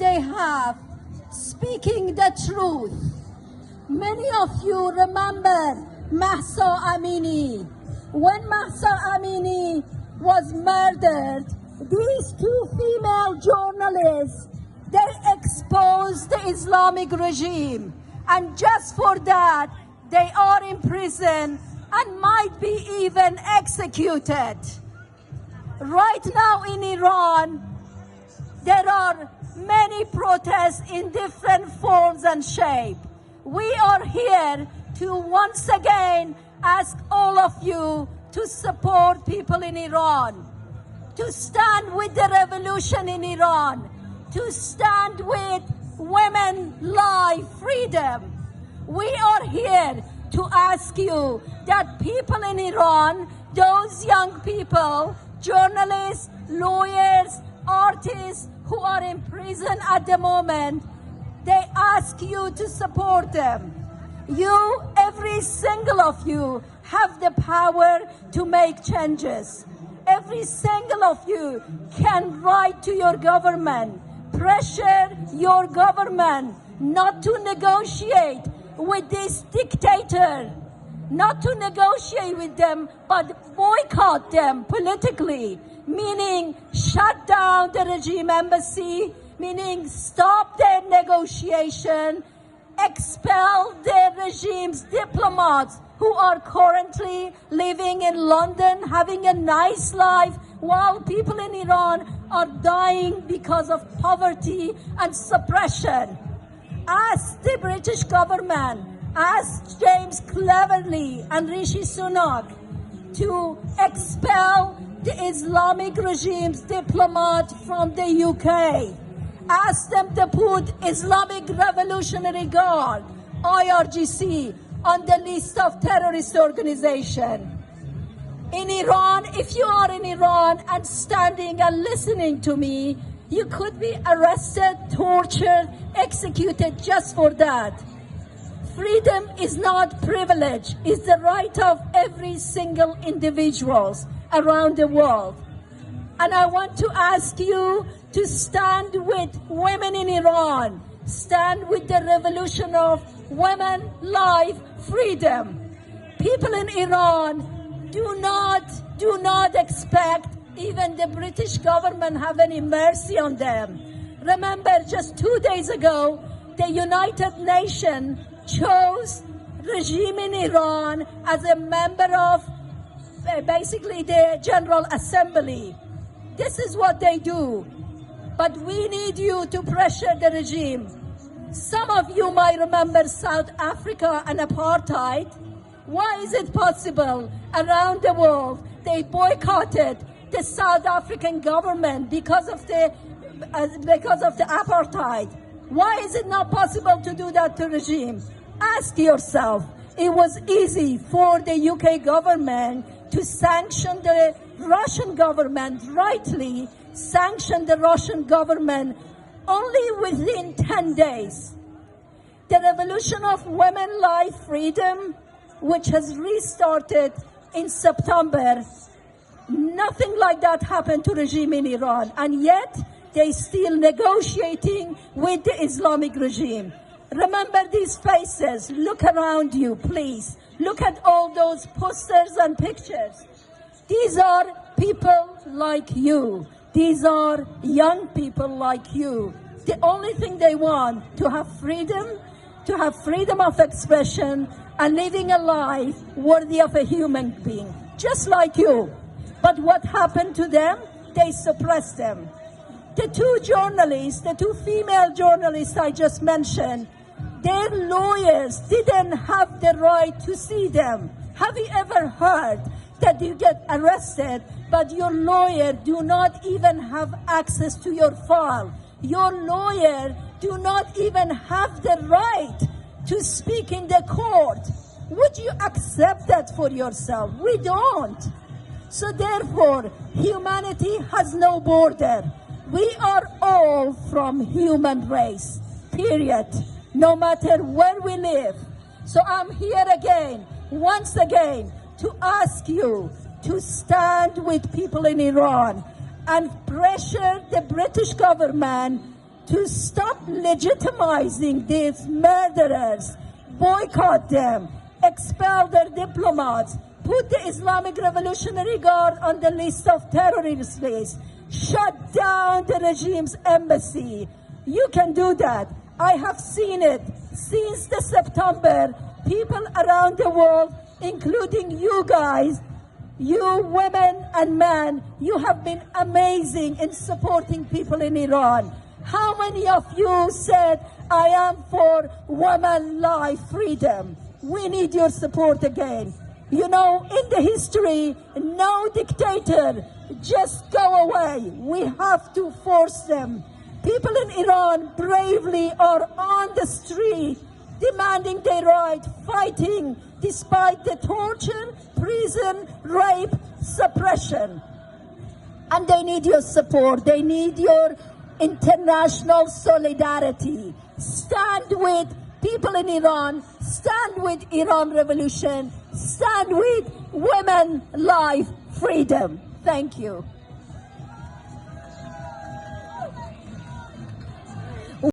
they have speaking the truth. Many of you remember Mahsa Amini. When Mahsa Amini was murdered, these two female journalists, they exposed the Islamic regime. And just for that, they are in prison and might be even executed. Right now in Iran, there are many protests in different forms and shape. We are here to once again ask all of you to support people in Iran, to stand with the revolution in Iran, to stand with women, life, freedom. We are here to ask you that people in Iran, those young people, journalists, lawyers, artists who are in prison at the moment, they ask you to support them. You, every single of you, have the power to make changes. Every single of you can write to your government, pressure your government not to negotiate with this dictator, not to negotiate with them, but boycott them politically, meaning shut down the regime embassy, meaning stop their negotiation, expel the regime's diplomats who are currently living in London, having a nice life, while people in Iran are dying because of poverty and suppression. Ask the British government, ask James Cleverly and Rishi Sunak to expel the Islamic regime's diplomat from the UK. Ask them to put Islamic Revolutionary Guard, IRGC, on the list of terrorist organization. In Iran, if you are in Iran and standing and listening to me, you could be arrested, tortured, executed just for that. Freedom is not privilege, it's the right of every single individual around the world. And I want to ask you to stand with women in Iran, stand with the revolution of women, life, freedom. People in Iran do not expect even the British government have any mercy on them. Remember, just 2 days ago, the United Nations chose regime in Iran as a member of basically the General Assembly. This is what they do. But we need you to pressure the regime. Some of you might remember South Africa and apartheid. Why is it possible around the world they boycotted the South African government because of the apartheid? Why is it not possible to do that to regime? Ask yourself. It was easy for the UK government to sanction the Russian government, rightly sanction the Russian government only within 10 days. The revolution of women, life, freedom, which has restarted in September, nothing like that happened to regime in Iran, and yet they still negotiating with the Islamic regime. Remember these faces. Look around you, please. Look at all those posters and pictures. These are people like you. These are young people like you. The only thing they want to have freedom of expression and living a life worthy of a human being, just like you. But what happened to them? They suppressed them. The two female journalists I just mentioned, their lawyers didn't have the right to see them. Have you ever heard that you get arrested, but your lawyer do not even have access to your file? Your lawyer do not even have the right to speak in the court. Would you accept that for yourself? We don't. So therefore, humanity has no border. We are all from human race, period, no matter where we live. So I'm here again, once again, to ask you to stand with people in Iran and pressure the British government to stop legitimizing these murderers, boycott them, expel their diplomats, put the Islamic Revolutionary Guard on the list of terrorist lists, shut down the regime's embassy. You can do that. I have seen it. Since the September, people around the world, including you guys, you women and men, you have been amazing in supporting people in Iran. How many of you said, I am for women life freedom? We need your support again. You know, in the history, no dictator just go away. We have to force them. People in Iran bravely are on the street demanding their right, fighting despite the torture, prison, rape, suppression. And they need your support. They need your international solidarity. Stand with people in Iran. Stand with Iran Revolution. Stand with women, life, freedom. Thank you.